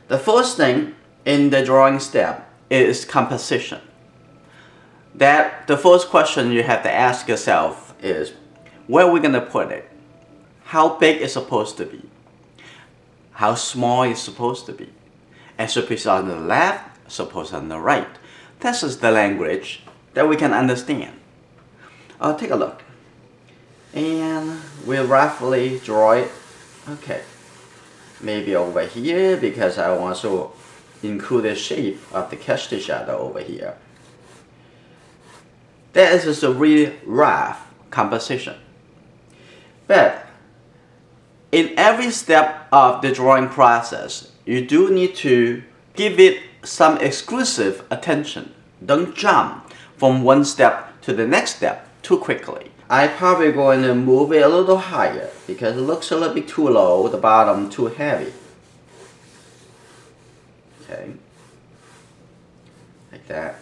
The first thing in the drawing step is composition. That the first question you have to ask yourself is, where are we going to put it? How big is supposed to be? How small is supposed to be? And should it be on the left, suppose on the right? This is the language that we can understand. Take a look. And we'll roughly draw it. Okay. Maybe over here, because I want to include the shape of the Castor shadow over here. That is just a really rough composition. But in every step of the drawing process, you do need to give it some exclusive attention. Don't jump from one step to the next step too quickly. I'm probably going to move it a little higher because it looks a little bit too low, the bottom too heavy. Okay, like that.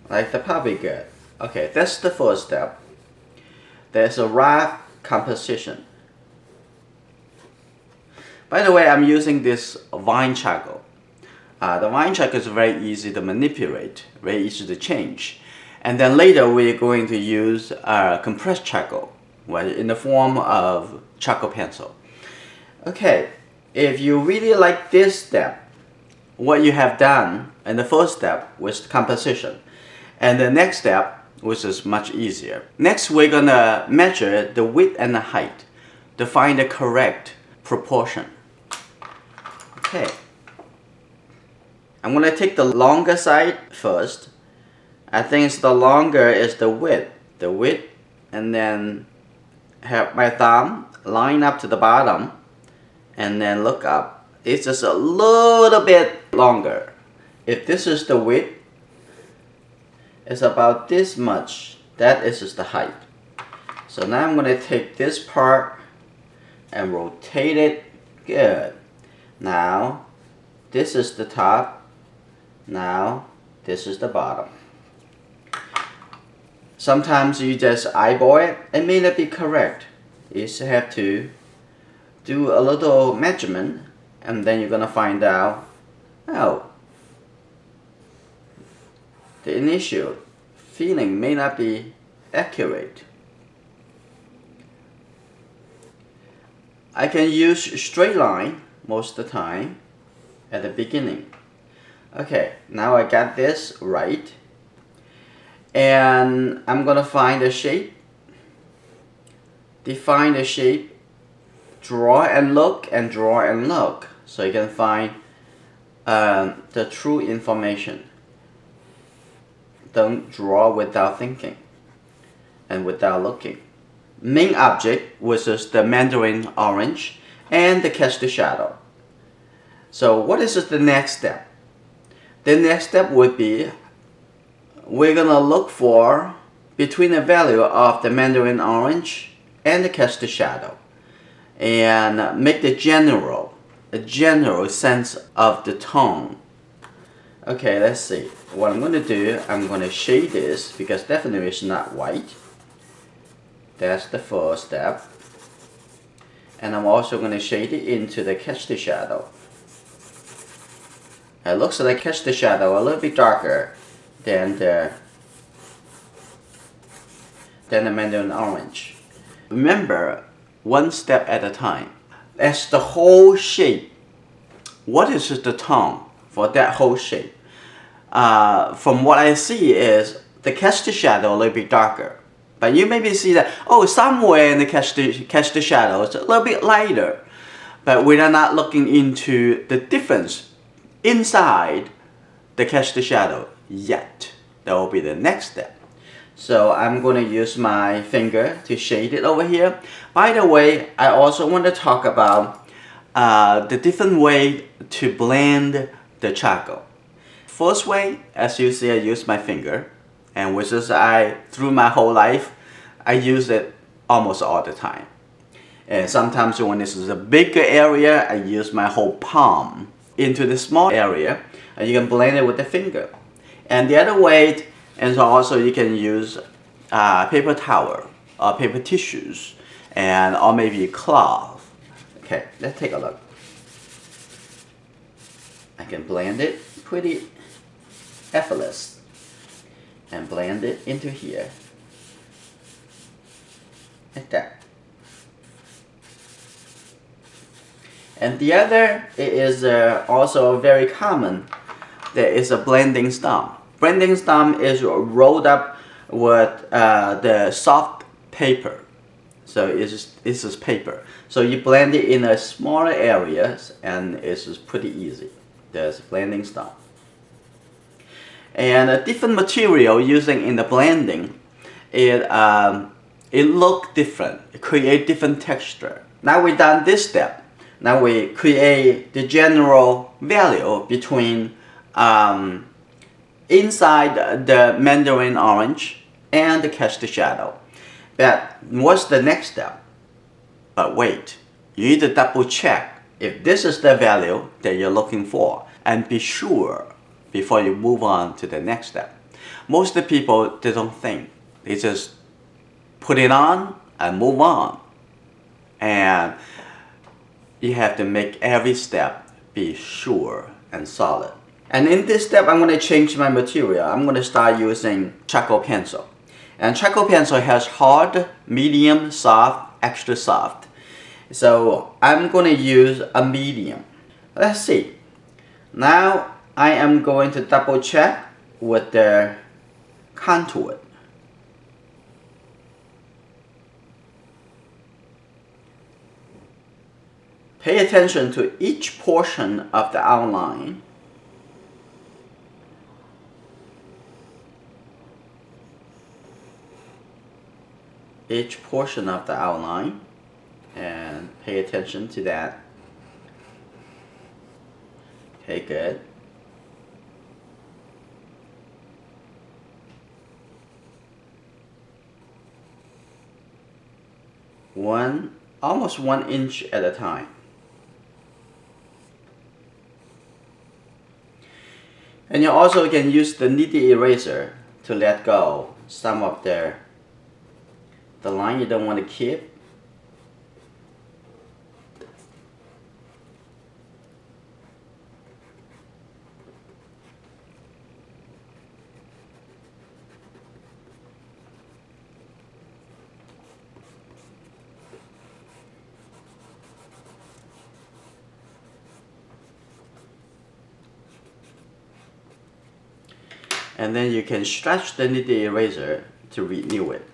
Like that, probably good. Okay, that's the first step. There's a rough composition. By the way, I'm using this vine charcoal. The vine charcoal is very easy to manipulate, very easy to change. And then later we're going to use compressed charcoal, in the form of charcoal pencil. Okay, if you really like this step, what you have done in the first step was composition. And the next step, which is much easier. Next, we're gonna measure the width and the height to find the correct proportion. Okay. I'm gonna take the longer side first. I think it's the longer is the width. And then have my thumb line up to the bottom and then look up. It's just a little bit longer. If this is the width, it's about this much. That is just the height. So now I'm gonna take this part and rotate it. Good. Now, this is the top. Now, this is the bottom. Sometimes you just eyeball it. It may not be correct. You just have to do a little measurement and then you're gonna find out, oh, the initial feeling may not be accurate. I can use straight line most of the time at the beginning. Okay, now I got this right. And I'm gonna find a shape, define the shape, draw and look, and draw and look, so you can find the true information. Don't draw without thinking and without looking. Main object, which is the mandarin orange and the Castor shadow. So what is the next step? The next step would be, we're gonna look for between the value of the mandarin orange and the Castor shadow and make the a general sense of the tone. Okay, let's see. What I'm going to do, I'm going to shade this because definitely it's not white. That's the first step. And I'm also going to shade it into the Castor shadow. It looks like Castor shadow a little bit darker than the mandarin orange. Remember, one step at a time. As the whole shape, what is the tone for that whole shape? From what I see is the Castor shadow a little bit darker. But you maybe see that, oh, somewhere in the Castor shadow it's a little bit lighter. But we are not looking into the difference inside the Castor shadow yet. That will be the next step. So I'm going to use my finger to shade it over here. By the way, I also want to talk about the different way to blend the charcoal. First way, as you see, I use my finger, and which is through my whole life, I use it almost all the time. And sometimes when this is a bigger area, I use my whole palm into the small area, and you can blend it with the finger. And the other way, and so also you can use paper towel or paper tissues, or maybe cloth. Okay, let's take a look. I can blend it pretty effortless and blend it into here like that. And the other is also very common. There is a blending stump. Blending stump is rolled up with the soft paper. So it's just paper. So you blend it in a smaller areas and it's just pretty easy. There's blending stump. And a different material using in the blending, it look different. It create different texture. Now we done this step. Now we create the general value between inside the mandarin orange and the Castor shadow. But what's the next step? But wait, you need to double check if this is the value that you're looking for and be sure before you move on to the next step. Most of the people, they don't think. They just put it on and move on. And you have to make every step be sure and solid. And in this step, I'm going to change my material. I'm going to start using charcoal pencil. And charcoal pencil has hard, medium, soft, extra soft. So I'm going to use a medium. Let's see. Now I am going to double check with the contour. Pay attention to each portion of the outline. Each portion of the outline, and pay attention to that. Okay, good. Almost 1 inch at a time. And you also can use the nitty eraser to let go some of the line you don't want to keep. And then you can stretch the nitty eraser to renew it.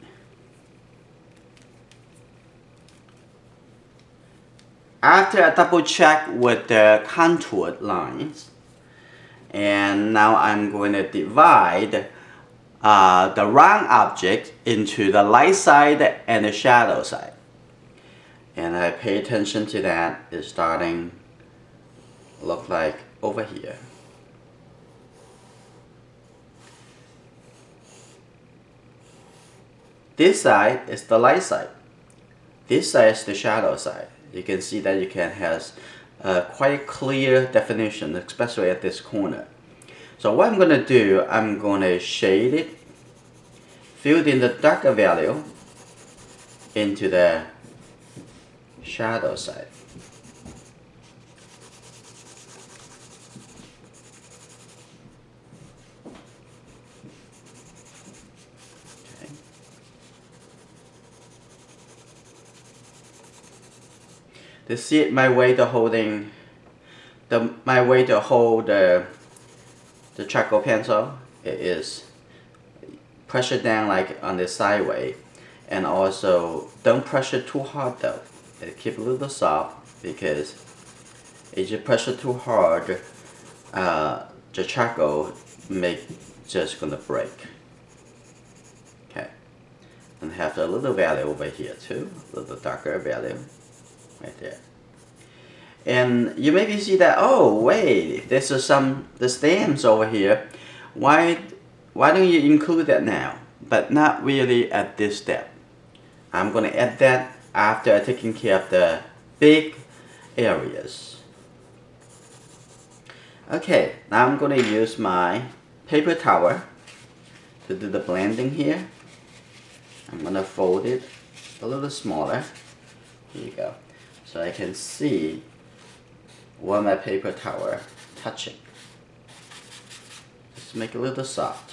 After I double check with the contoured lines, and now I'm going to divide the round object into the light side and the shadow side. And I pay attention to that. It's starting to look like over here. This side is the light side. This side is the shadow side. You can see that you can have quite clear definition, especially at this corner. So what I'm going to do, I'm going to shade it, fill in the darker value into the shadow side. To see my way to hold the charcoal pencil, it is pressure down like on the sideway, and also don't pressure too hard though. Keep a little soft, because if you pressure too hard, the charcoal just gonna break. Okay, and have a little value over here too, a little darker value. Right there. And you maybe see that, oh wait, there's the stamps over here. Why don't you include that now? But not really at this step. I'm going to add that after taking care of the big areas. Okay, now I'm going to use my paper towel to do the blending here. I'm going to fold it a little smaller. Here you go. so I can see where my paper towel touching. Just make it a little soft.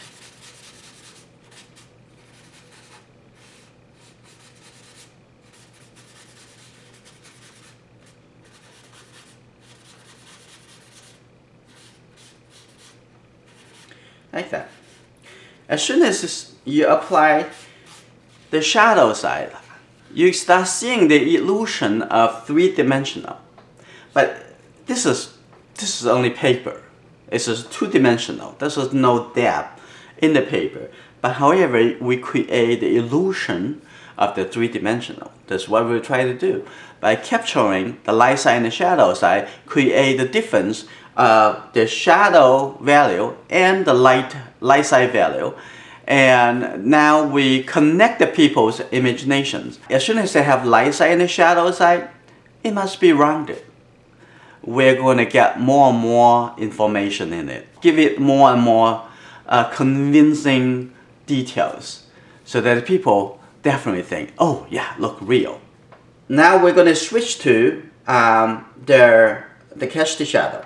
Like that. As soon as you apply the shadow side, you start seeing the illusion of three-dimensional. But this is only paper. It's just two-dimensional. There's no depth in the paper. But however, we create the illusion of the three-dimensional. That's what we try to do. By capturing the light side and the shadow side, create the difference of the shadow value and the light side value. And now we connect the people's imaginations. As soon as they have light side and the shadow side, it must be rounded. We're going to get more and more information in it. Give it more and more convincing details so that people definitely think, oh yeah, look real. Now we're going to switch to the Castor shadow.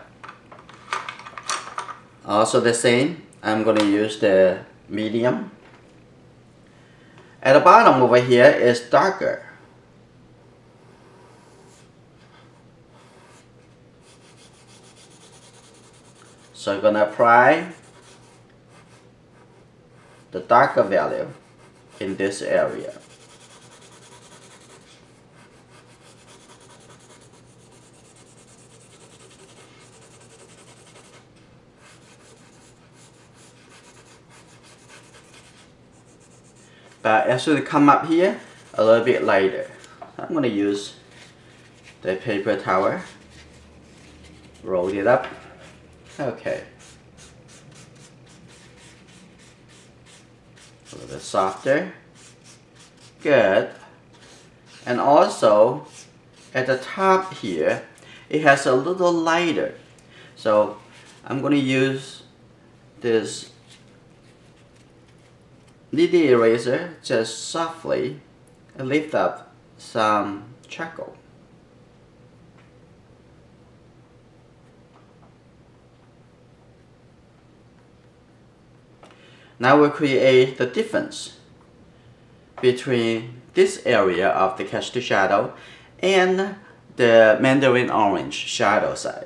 Also the same, I'm going to use the medium. At the bottom over here is darker. So I'm going to apply the darker value in this area. But as soon as it come up here, a little bit lighter. I'm going to use the paper towel, roll it up. Okay. A little bit softer. Good. And also, at the top here, it has a little lighter. So I'm going to use this nitty eraser just softly lift up some charcoal. Now we create the difference between this area of the Castor shadow and the mandarin orange shadow side.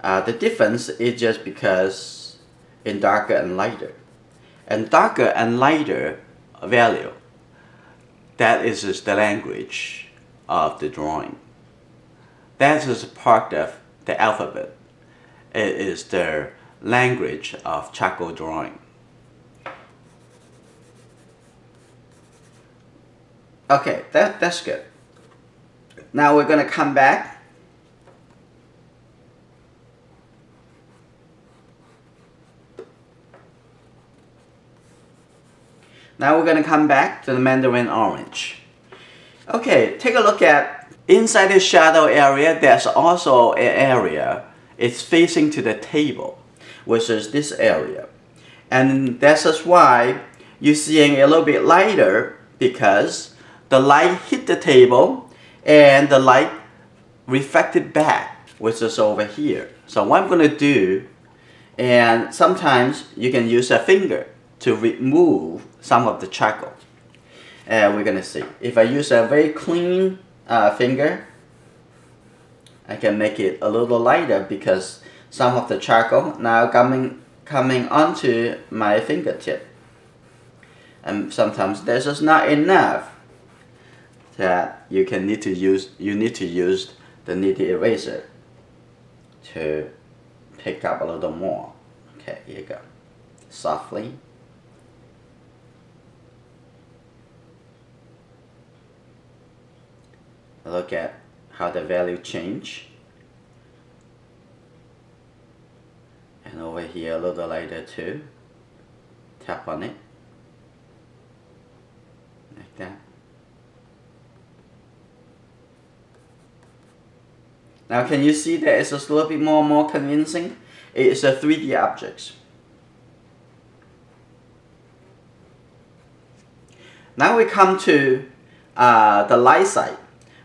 The difference is just because in darker and lighter. And darker and lighter value, that is just the language of the drawing. That is part of the alphabet. It is the language of charcoal drawing. Okay, that's good. Now we're going to come back. Now we're going to come back to the mandarin orange. Okay, take a look at inside the shadow area. There's also an area. It's facing to the table, which is this area. And that's just why you're seeing a little bit lighter, because the light hit the table and the light reflected back, which is over here. So what I'm going to do, and sometimes you can use a finger to remove some of the charcoal. And we're going to see. If I use a very clean finger, I can make it a little lighter because some of the charcoal now coming onto my fingertip. And sometimes there's just not enough that you need to use the nitty eraser to pick up a little more. Okay, here you go. Softly. Look at how the value change. And over here a little lighter too. Tap on it. Like that. Now can you see that it's just a little bit more and more convincing? It's a 3D object. Now we come to the light side.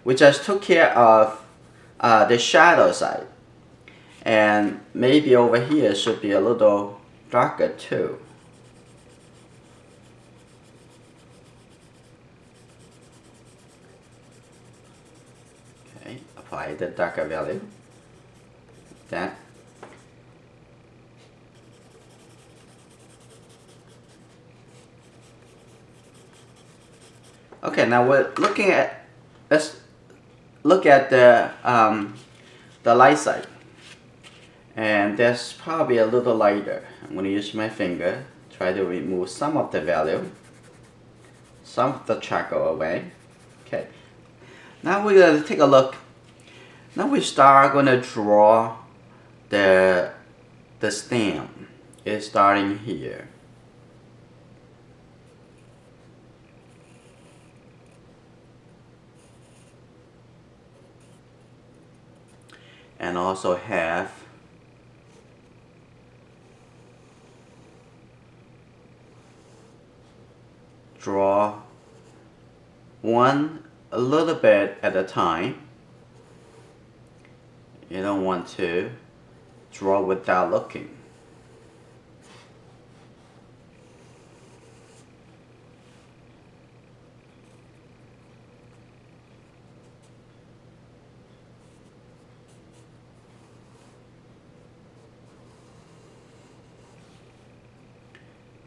we just took care of the shadow side. And maybe over here should be a little darker too. Okay, apply the darker value. That. Okay, now we're looking at, let's look at the light side. And that's probably a little lighter. I'm going to use my finger, try to remove some of the value, some of the charcoal away. Okay, now we're going to take a look. Now we start going to draw the stem. It's starting here. And also have draw one a little bit at a time. You don't want to draw without looking.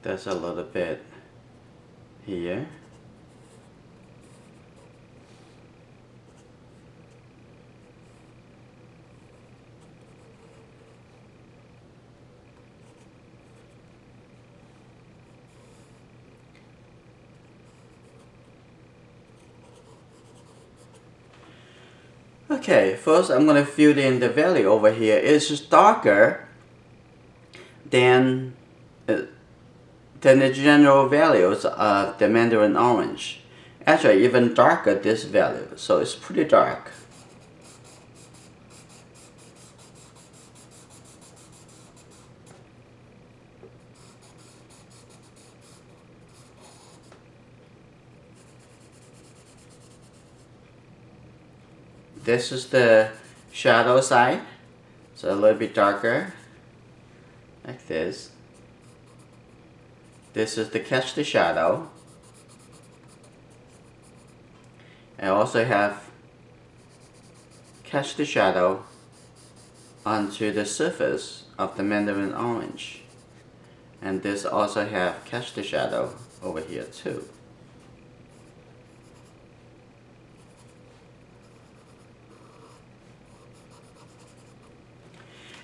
There's a little bit here. Okay, first I'm going to fill in the value over here. It's darker than the general values of the mandarin orange. Actually, even darker this value, so it's pretty dark. This is the shadow side, so a little bit darker, like this. This is the catch the shadow. I also have catch the shadow onto the surface of the mandarin orange. And this also have catch the shadow over here too.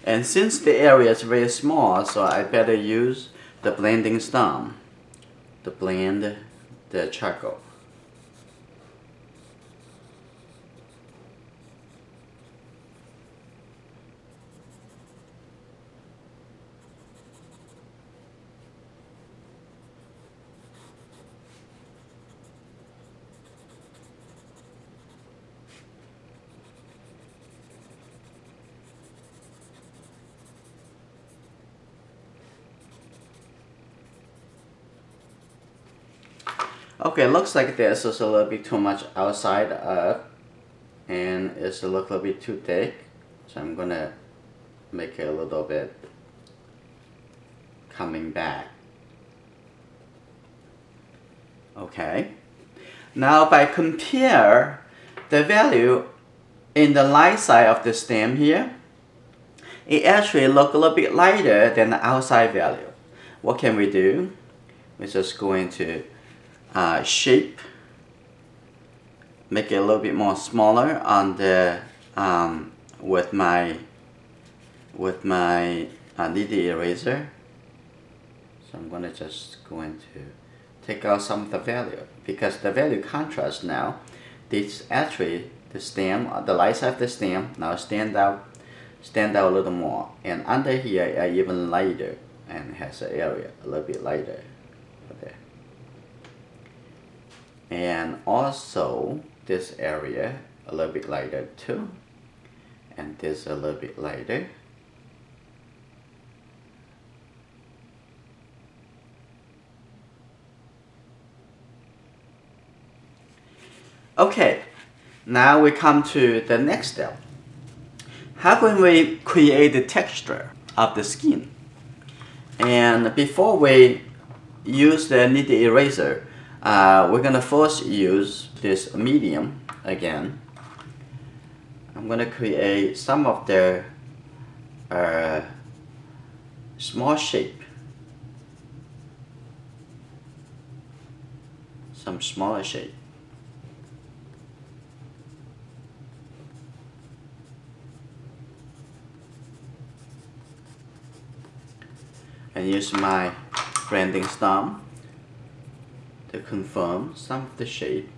And since the area is very small, so I better use the blending stem to blend the charcoal. Okay, looks like this is a little bit too much outside up and it's a little bit too thick, so I'm gonna make it a little bit coming back. Okay, now if I compare the value in the light side of the stem here, it actually looks a little bit lighter than the outside value. What can we do? We're just going to shape, make it a little bit more smaller on the with my nitty eraser. So I'm gonna just going to take out some of the value because the value contrast now. This actually the stem, the light side of the stem now stand out a little more, and under here are even lighter and has an area a little bit lighter there. And also this area a little bit lighter too, and this a little bit lighter. Okay, Now we come to the next step. How can we create the texture of the skin? And before we use the nitty eraser, we're gonna first use this medium again. I'm gonna create some of the small shape, some smaller shape. And use my branding stamp to confirm some of the shape.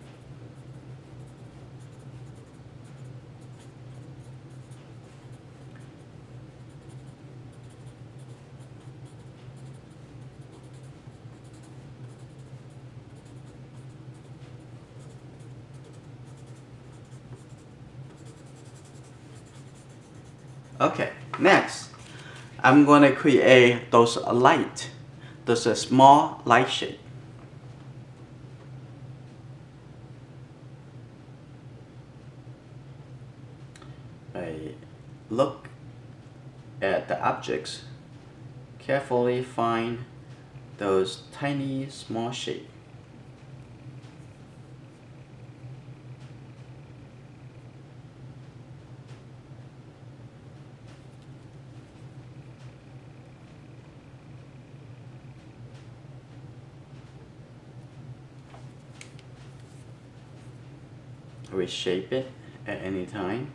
Okay, next I'm going to create those small light shape. I look at the objects, carefully find those tiny small shape. Reshape it at any time.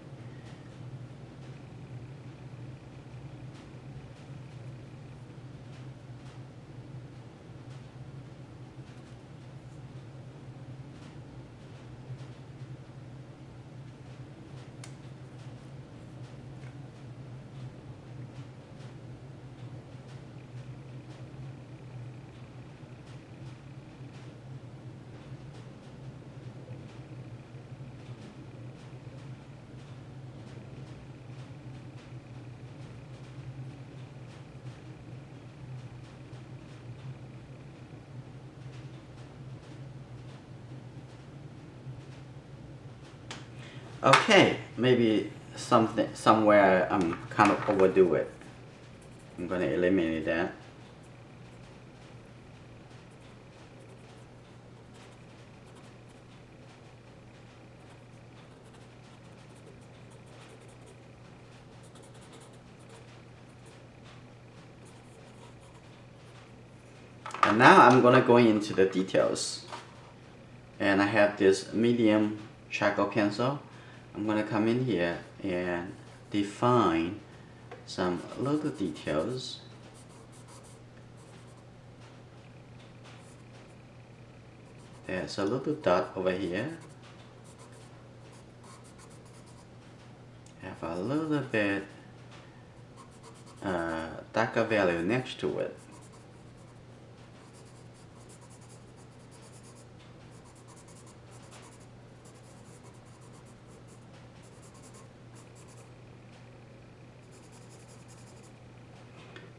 Okay, maybe somewhere I'm kind of overdo it. I'm going to eliminate that. And now I'm going to go into the details. And I have this medium charcoal pencil. I'm going to come in here and define some little details. There's a little dot over here. Have a little bit darker value next to it.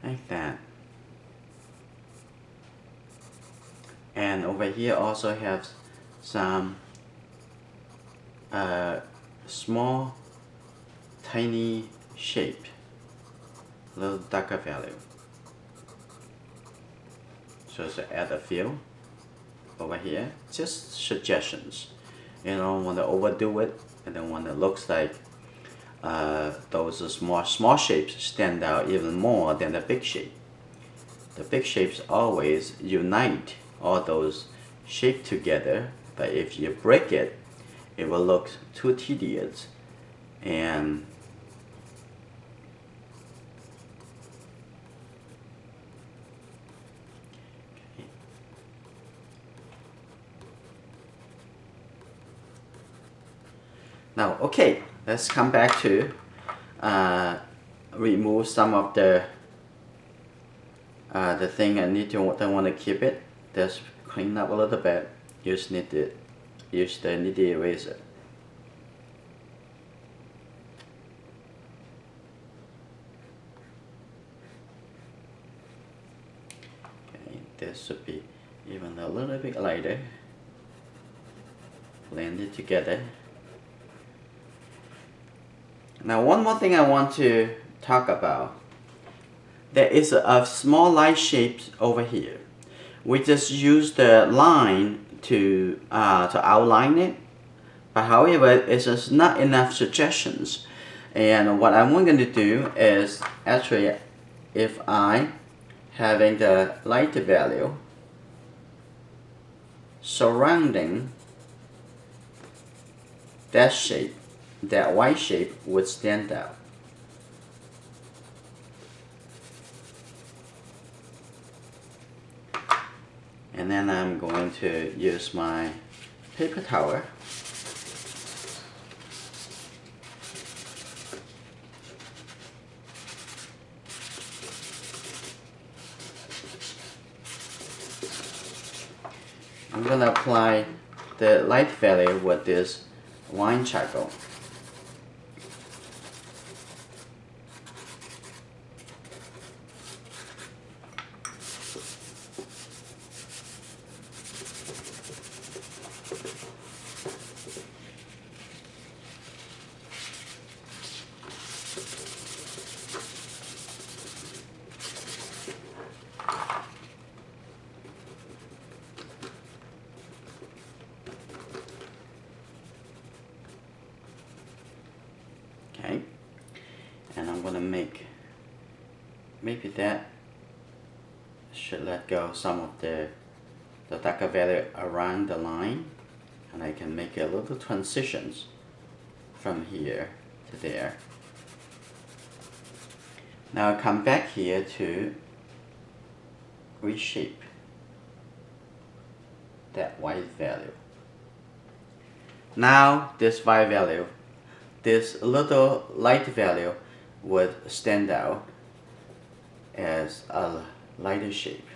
Like that. And over here also have some small tiny shape, little darker value. So to add a few over here, just suggestions. You don't want to overdo it, and then when it looks like those small shapes stand out even more than the big shape. The big shapes always unite all those shapes together, but if you break it, it will look too tedious. And now, okay, let's come back to remove some of the thing I don't want to keep it. Just clean up a little bit. Use the nitty eraser. Okay, this should be even a little bit lighter. Blend it together. Now one more thing I want to talk about. There is a small light shape over here. We just use the line to outline it. But however, it's just not enough suggestions. And what I'm going to do is actually, if I having the light value surrounding that shape, that white shape would stand out. And then I'm going to use my paper towel. I'm going to apply the light value with this wine charcoal. Okay, and I'm gonna make, maybe that should let go some of the darker value around the line, and I can make a little transitions from here to there. Now I come back here to reshape that white value. Now this white value, this little light value would stand out as a lighter shape.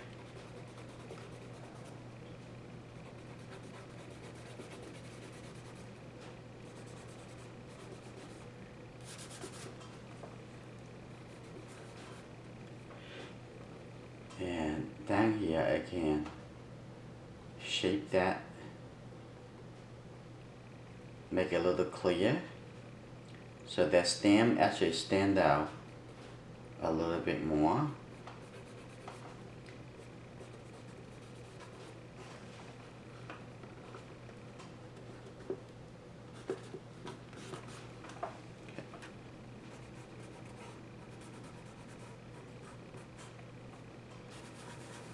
And down here I can shape that, make it a little clear, so that stem actually stand out a little bit more.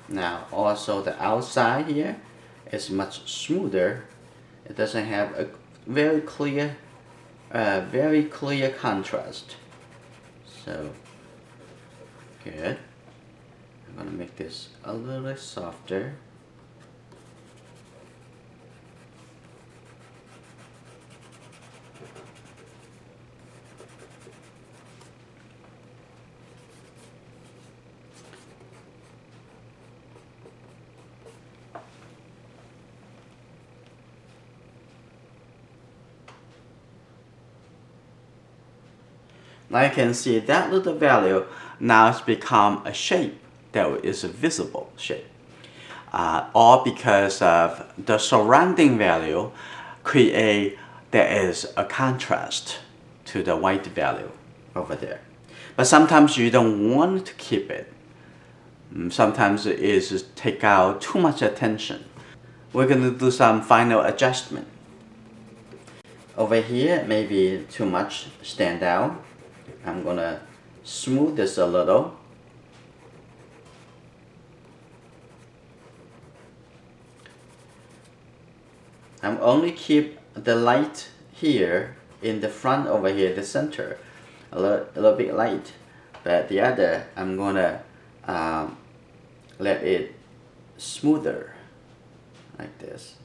Now also the outside here is much smoother. It doesn't have a very clear contrast. So good. I'm gonna make this a little bit softer. Now you can see that little value now has become a shape that is a visible shape. All because of the surrounding value there is a contrast to the white value over there. But sometimes you don't want to keep it. Sometimes it is take out too much attention. We're going to do some final adjustment. Over here, maybe too much stand out. I'm gonna smooth this a little. I'm only keep the light here in the front over here, the center, a little bit light, but the other I'm gonna let it smoother like this.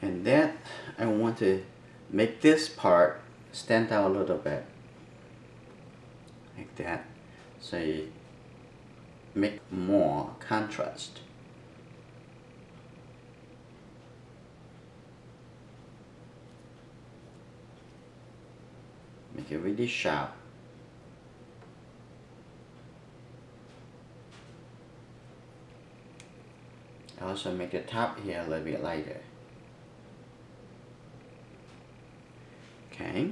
And then I want to make this part stand out a little bit, like that, so you make more contrast. Make it really sharp. Also make the top here a little bit lighter. Okay.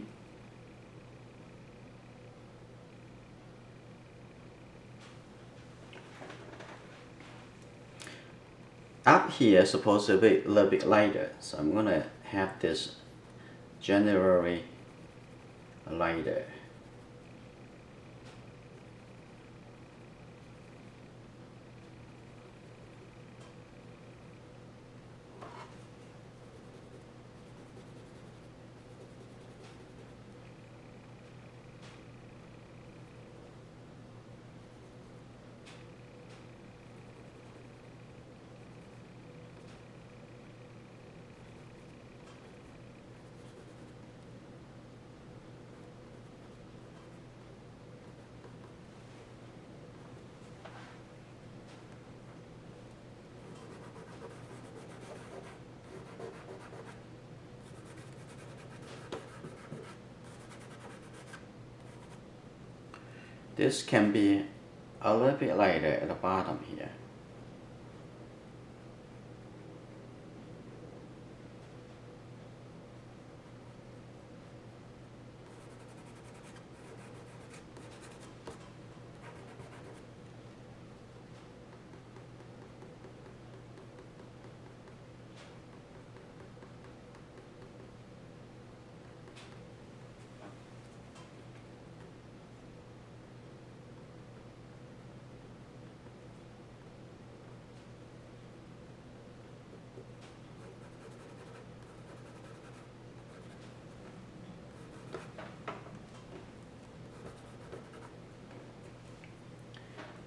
Up here is supposed to be a little bit lighter, so I'm gonna have this generally lighter. This can be a little bit lighter at the bottom here.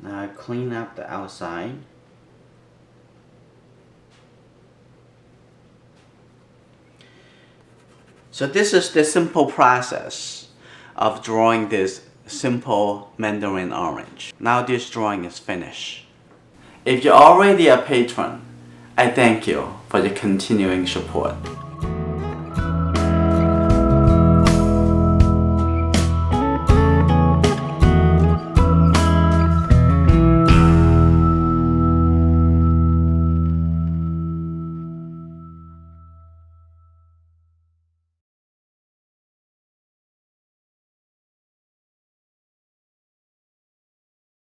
Now I clean up the outside. So this is the simple process of drawing this simple mandarin orange. Now this drawing is finished. If you're already a patron, I thank you for your continuing support.